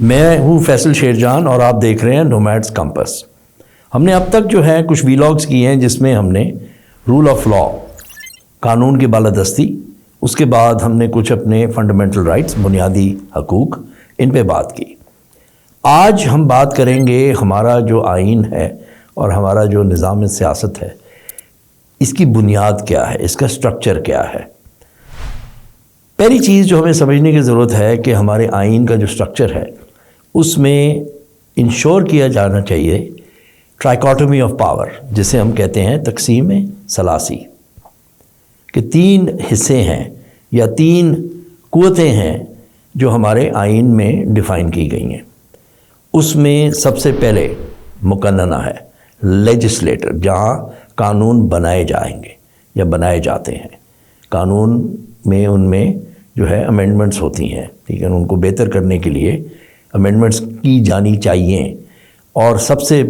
میں ہوں فیصل شیرجان اور آپ دیکھ رہے ہیں نومیڈس کمپس۔ ہم نے اب تک جو ہے کچھ ویلاگز کیے ہیں جس میں ہم نے رول آف لا، قانون کی بالادستی، اس کے بعد ہم نے کچھ اپنے فنڈامنٹل رائٹس، بنیادی حقوق، ان پہ بات کی۔ آج ہم بات کریں گے ہمارا جو آئین ہے اور ہمارا جو نظام سیاست ہے، اس کی بنیاد کیا ہے، اس کا سٹرکچر کیا ہے۔ پہلی چیز جو ہمیں سمجھنے کی ضرورت ہے کہ ہمارے آئین کا جو سٹرکچر ہے اس میں انشور کیا جانا چاہیے ٹرائیکاٹومی آف پاور، جسے ہم کہتے ہیں تقسیم ثلاثی، کہ تین حصے ہیں یا تین قوتیں ہیں جو ہمارے آئین میں ڈیفائن کی گئی ہیں۔ اس میں سب سے پہلے مقننہ ہے، لیجسلیٹر، جہاں قانون بنائے جائیں گے یا بنائے جاتے ہیں۔ قانون میں ان میں جو ہے امینڈمنٹس ہوتی ہیں، ٹھیک ہے، ان کو بہتر کرنے کے لیے امینڈمنٹس کی جانی چاہیے۔ اور سب سے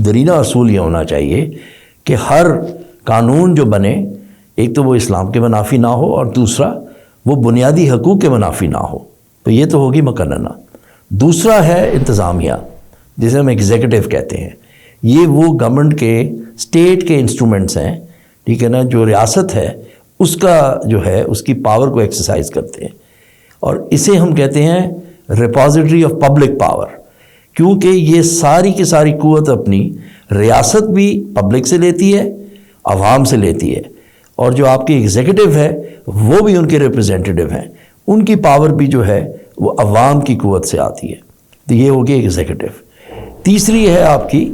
درینہ اصول یہ ہونا چاہیے کہ ہر قانون جو بنے، ایک تو وہ اسلام کے منافی نہ ہو اور دوسرا وہ بنیادی حقوق کے منافی نہ ہو، تو یہ تو ہوگی مقننہ۔ دوسرا ہے انتظامیہ، جسے ہم ایگزیکٹو کہتے ہیں۔ یہ وہ گورنمنٹ کے اسٹیٹ کے انسٹرومنٹس ہیں، ٹھیک ہے نا، جو ریاست ہے اس کا جو ہے اس کی پاور کو ایکسرسائز کرتے ہیں، اور اسے ہم کہتے ہیں ریپوزیٹری آف پبلک پاور، کیونکہ یہ ساری کی ساری قوت اپنی ریاست بھی پبلک سے لیتی ہے، عوام سے لیتی ہے، اور جو آپ کی ایگزیکٹو ہے وہ بھی ان کے ریپرزینٹیو ہیں، ان کی پاور بھی جو ہے وہ عوام کی قوت سے آتی ہے، تو یہ ہوگی ایگزیکٹو۔ تیسری ہے آپ کی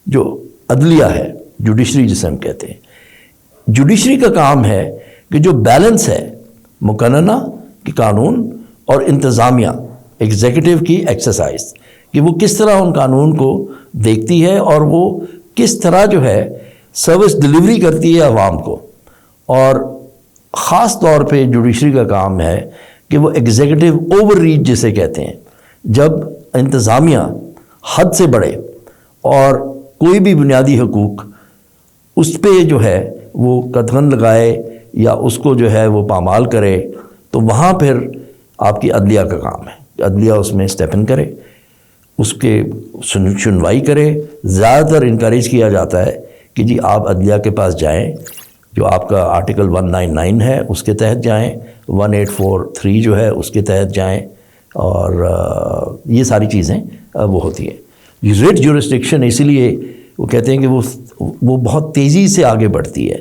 جو عدلیہ ہے، جوڈیشری جسے ہم کہتے ہیں۔ جوڈیشری کا کام ہے کہ جو بیلنس ہے مقننہ کی قانون اور انتظامیہ ایگزیکٹو کی ایکسرسائز، کہ وہ کس طرح ان قانون کو دیکھتی ہے اور وہ کس طرح جو ہے سروس ڈلیوری کرتی ہے عوام کو۔ اور خاص طور پہ جوڈیشری کا کام ہے کہ وہ ایگزیکٹو اوور ریچ جسے کہتے ہیں، جب انتظامیہ حد سے بڑھے اور کوئی بھی بنیادی حقوق اس پہ جو ہے وہ قدغن لگائے یا اس کو جو ہے وہ پامال کرے، تو وہاں پھر آپ کی عدلیہ کا کام ہے، عدلیہ اس میں اسٹیپ ان کرے، اس کے سنوائی کرے۔ زیادہ تر انکریج کیا جاتا ہے کہ جی آپ عدلیہ کے پاس جائیں، جو آپ کا آرٹیکل 199 ہے اس کے تحت جائیں، 1843 جو ہے اس کے تحت جائیں، اور یہ ساری چیزیں وہ ہوتی ہیں۔ ریٹ جورسڈکشن اسی لیے وہ کہتے ہیں کہ وہ بہت تیزی سے آگے بڑھتی ہے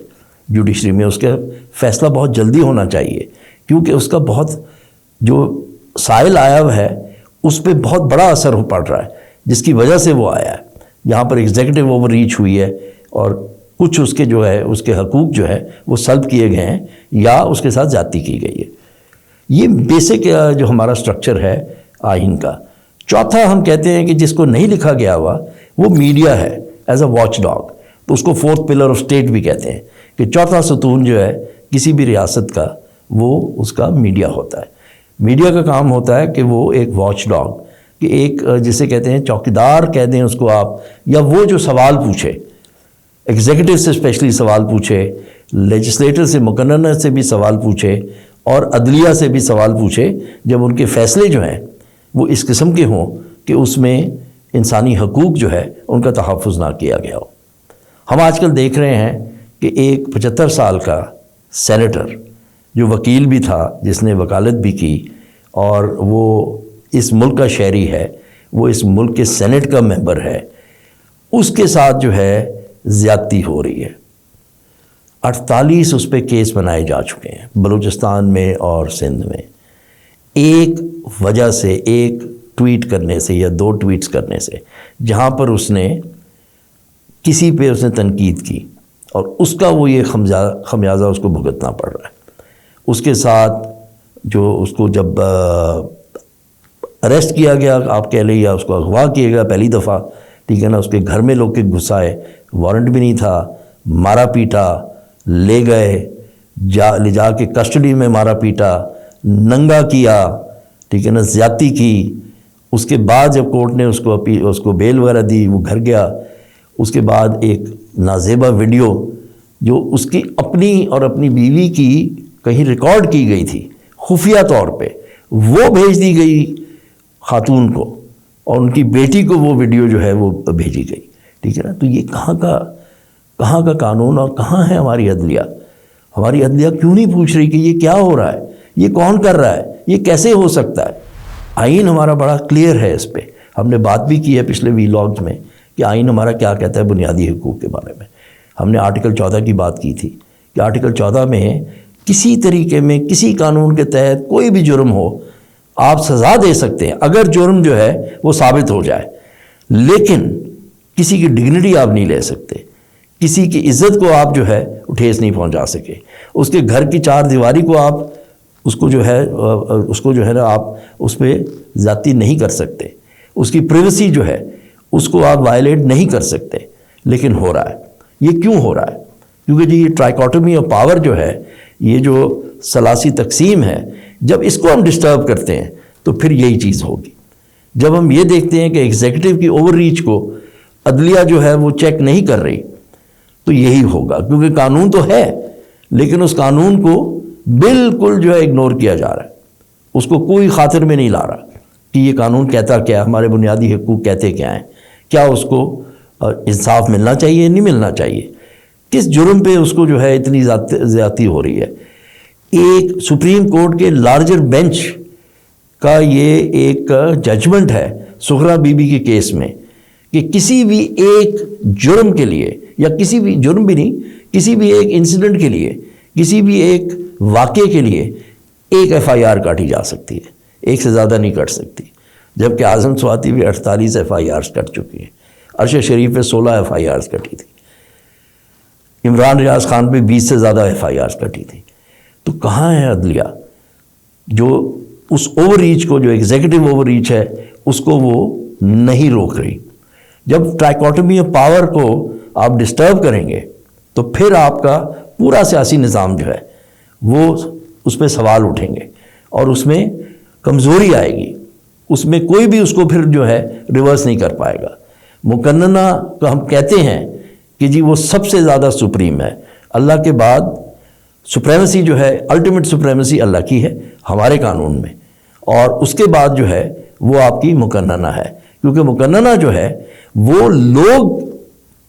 جوڈیشری میں، اس کا فیصلہ بہت جلدی ہونا چاہیے، کیونکہ اس کا بہت جو سائل آیا ہوا ہے اس پہ بہت بڑا اثر پڑ رہا ہے، جس کی وجہ سے وہ آیا ہے۔ یہاں پر ایگزیکٹو اوور ریچ ہوئی ہے اور کچھ اس کے جو ہے اس کے حقوق جو ہے وہ سلب کیے گئے ہیں یا اس کے ساتھ زیادتی کی گئی ہے۔ یہ بیسک جو ہمارا سٹرکچر ہے آئین کا۔ چوتھا ہم کہتے ہیں کہ جس کو نہیں لکھا گیا ہوا وہ میڈیا ہے، ایز اے واچ ڈاگ، تو اس کو فورتھ پلر آف اسٹیٹ بھی کہتے ہیں، کہ چوتھا ستون جو ہے کسی بھی ریاست کا وہ اس کا میڈیا ہوتا ہے۔ میڈیا کا کام ہوتا ہے کہ وہ ایک واچ ڈاگ، کہ ایک جسے کہتے ہیں چوکیدار کہہ دیں اس کو آپ، یا وہ جو سوال پوچھے، ایگزیکٹو سے اسپیشلی سوال پوچھے، لیجسلیٹر سے مقننہ سے بھی سوال پوچھے، اور عدلیہ سے بھی سوال پوچھے، جب ان کے فیصلے جو ہیں وہ اس قسم کے ہوں کہ اس میں انسانی حقوق جو ہے ان کا تحفظ نہ کیا گیا ہو۔ ہم آج کل دیکھ رہے ہیں کہ ایک 75 سال کا سینیٹر جو وکیل بھی تھا، جس نے وکالت بھی کی، اور وہ اس ملک کا شہری ہے، وہ اس ملک کے سینٹ کا ممبر ہے، اس کے ساتھ جو ہے زیادتی ہو رہی ہے۔ 48 اس پہ کیس بنائے جا چکے ہیں بلوچستان میں اور سندھ میں، ایک وجہ سے، ایک ٹویٹ کرنے سے یا 2 ٹویٹس کرنے سے، جہاں پر اس نے کسی پہ اس نے تنقید کی، اور اس کا وہ یہ خمیازہ اس کو بھگتنا پڑ رہا ہے۔ اس کے ساتھ جو اس کو جب اریسٹ کیا گیا، آپ کہہ لیں، یا اس کو اغوا کیا گیا پہلی دفعہ، ٹھیک ہے نا، اس کے گھر میں لوگ کے گھس آئے، وارنٹ بھی نہیں تھا، مارا پیٹا، لے گئے، لے جا کے کسٹڈی میں مارا پیٹا، ننگا کیا، ٹھیک ہے نا، زیادتی کی۔ اس کے بعد جب کورٹ نے اس کو بیل وغیرہ دی، وہ گھر گیا۔ اس کے بعد ایک نازیبا ویڈیو جو اس کی اپنی اور اپنی بیوی کی کہیں ریکارڈ کی گئی تھی خفیہ طور پہ، وہ بھیج دی گئی خاتون کو اور ان کی بیٹی کو وہ ویڈیو جو ہے وہ بھیجی گئی، ٹھیک ہے نا. تو یہ کہاں کا قانون اور کہاں ہے ہماری عدلیہ؟ ہماری عدلیہ کیوں نہیں پوچھ رہی کہ یہ کیا ہو رہا ہے، یہ کون کر رہا ہے، یہ کیسے ہو سکتا ہے؟ آئین ہمارا بڑا کلیئر ہے اس پہ. ہم نے بات بھی کی ہے پچھلے ویلاگز میں کہ آئین ہمارا کیا کہتا ہے بنیادی حقوق کے بارے میں. ہم نے آرٹیکل 14 کی بات کی تھی کہ آرٹیکل 14 میں کسی طریقے میں کسی قانون کے تحت کوئی بھی جرم ہو آپ سزا دے سکتے ہیں اگر جرم جو ہے وہ ثابت ہو جائے، لیکن کسی کی ڈگنیٹی آپ نہیں لے سکتے، کسی کی عزت کو آپ جو ہے ٹھیس نہیں پہنچا سکے، اس کے گھر کی چار دیواری کو آپ اس کو جو ہے نا آپ اس پہ زیادتی نہیں کر سکتے، اس کی پریویسی جو ہے اس کو آپ وائلیٹ نہیں کر سکتے. لیکن ہو رہا ہے. یہ کیوں ہو رہا ہے؟ کیونکہ جی یہ ٹرائیکاٹومی آف پاور جو ہے، یہ جو ثلاثی تقسیم ہے، جب اس کو ہم ڈسٹرب کرتے ہیں تو پھر یہی چیز ہوگی. جب ہم یہ دیکھتے ہیں کہ ایگزیکٹو کی اوور ریچ کو عدلیہ جو ہے وہ چیک نہیں کر رہی تو یہی ہوگا. کیونکہ قانون تو ہے لیکن اس قانون کو بالکل جو ہے اگنور کیا جا رہا ہے، اس کو کوئی خاطر میں نہیں لا رہا کہ یہ قانون کہتا کیا ہے، ہمارے بنیادی حقوق کہتے کیا ہیں، کیا اس کو انصاف ملنا چاہیے نہیں ملنا چاہیے، کس جرم پہ اس کو جو ہے اتنی زیادتی ہو رہی ہے. ایک سپریم کورٹ کے لارجر بینچ کا یہ ایک ججمنٹ ہے سغرا بی بی کے کیس میں کہ کسی بھی ایک جرم کے لیے، یا کسی بھی جرم بھی نہیں، کسی بھی ایک انسیڈنٹ کے لیے، کسی بھی ایک واقعے کے لیے ایک ایف آئی آر کاٹی جا سکتی ہے، ایک سے زیادہ نہیں کٹ سکتی. جبکہ اعظم سواتی بھی 48 ایف آئی آرز کٹ چکی ہیں، عرش شریف پہ 16 ایف آئی آرز کٹی تھی، عمران ریاض خان پہ 20 سے زیادہ ایف آئی آرز کٹی تھی. تو کہاں ہے عدلیہ جو اس اوور ریچ کو، جو ایگزیکٹو اوور ریچ ہے، اس کو وہ نہیں روک رہی؟ جب ٹرائیکاٹومی آف پاور کو آپ ڈسٹرب کریں گے تو پھر آپ کا پورا سیاسی نظام جو ہے وہ اس پہ سوال اٹھیں گے اور اس میں کمزوری آئے گی، اس میں کوئی بھی اس کو پھر جو ہے ریورس نہیں کر پائے گا. مقننہ کو ہم کہتے ہیں کہ جی وہ سب سے زیادہ سپریم ہے، اللہ کے بعد سپریمیسی جو ہے، الٹیمیٹ سپریمیسی اللہ کی ہے ہمارے قانون میں، اور اس کے بعد جو ہے وہ آپ کی مقننہ ہے. کیونکہ مقننہ جو ہے وہ لوگ،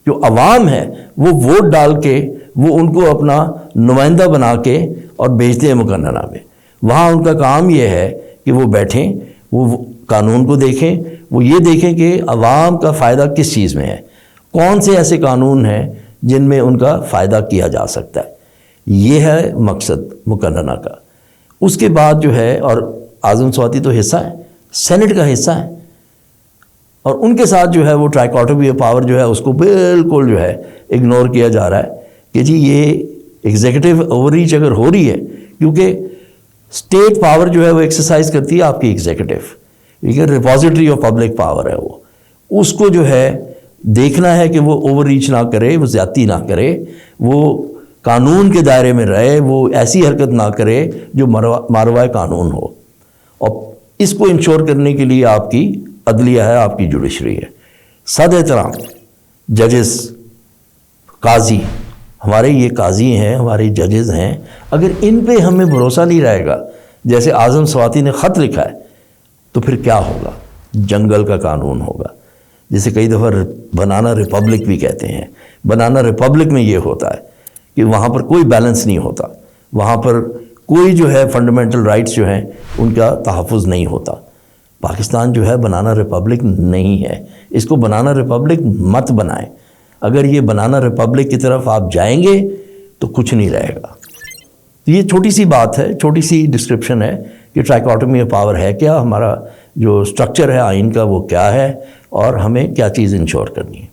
جو عوام ہے، وہ ووٹ ڈال کے وہ ان کو اپنا نمائندہ بنا کے اور بھیجتے ہیں مقننہ میں. وہاں ان کا کام یہ ہے کہ وہ بیٹھیں، وہ قانون کو دیکھیں، وہ یہ دیکھیں کہ عوام کا فائدہ کس چیز میں ہے، کون سے ایسے قانون ہیں جن میں ان کا فائدہ کیا جا سکتا ہے. یہ ہے مقصد مقننہ کا. اس کے بعد جو ہے، اور اعظم سواتی تو حصہ ہے، سینٹ کا حصہ ہے، اور ان کے ساتھ جو ہے وہ ٹرائیکاٹومی آف پاور جو ہے اس کو بالکل جو ہے اگنور کیا جا رہا ہے کہ جی یہ ایگزیکٹو اوور ریچ اگر ہو رہی ہے، کیونکہ اسٹیٹ پاور جو ہے وہ ایکسرسائز کرتی ہے آپ کی ایگزیکٹو، ٹھیک ہے، ریپوزیٹری آف پبلک پاور ہے وہ، اس کو جو ہے دیکھنا ہے کہ وہ اوور ریچ نہ کرے، وہ زیادتی نہ کرے، وہ قانون کے دائرے میں رہے، وہ ایسی حرکت نہ کرے جو ماروائے قانون ہو. اور اس کو انشور کرنے کے لیے آپ کی عدلیہ ہے، آپ کی جوڈیشری ہے. صد احترام ججز، قاضی، ہمارے یہ قاضی ہیں، ہمارے ججز ہیں، اگر ان پہ ہمیں بھروسہ نہیں رہے گا، جیسے اعظم سواتی نے خط لکھا ہے، تو پھر کیا ہوگا؟ جنگل کا قانون ہوگا، جسے کئی دفعہ بنانا ریپبلک بھی کہتے ہیں. بنانا ریپبلک میں یہ ہوتا ہے کہ وہاں پر کوئی بیلنس نہیں ہوتا، وہاں پر کوئی جو ہے فنڈامنٹل رائٹس جو ہیں ان کا تحفظ نہیں ہوتا. پاکستان جو ہے بنانا ریپبلک نہیں ہے، اس کو بنانا ریپبلک مت بنائیں. اگر یہ بنانا ریپبلک کی طرف آپ جائیں گے تو کچھ نہیں رہے گا. یہ چھوٹی سی بات ہے، چھوٹی سی ڈسکرپشن ہے کہ ٹرائیکاٹومی آف پاور ہے کیا، ہمارا جو سٹرکچر ہے آئین کا وہ کیا ہے، اور ہمیں کیا چیز انشور کرنی ہے.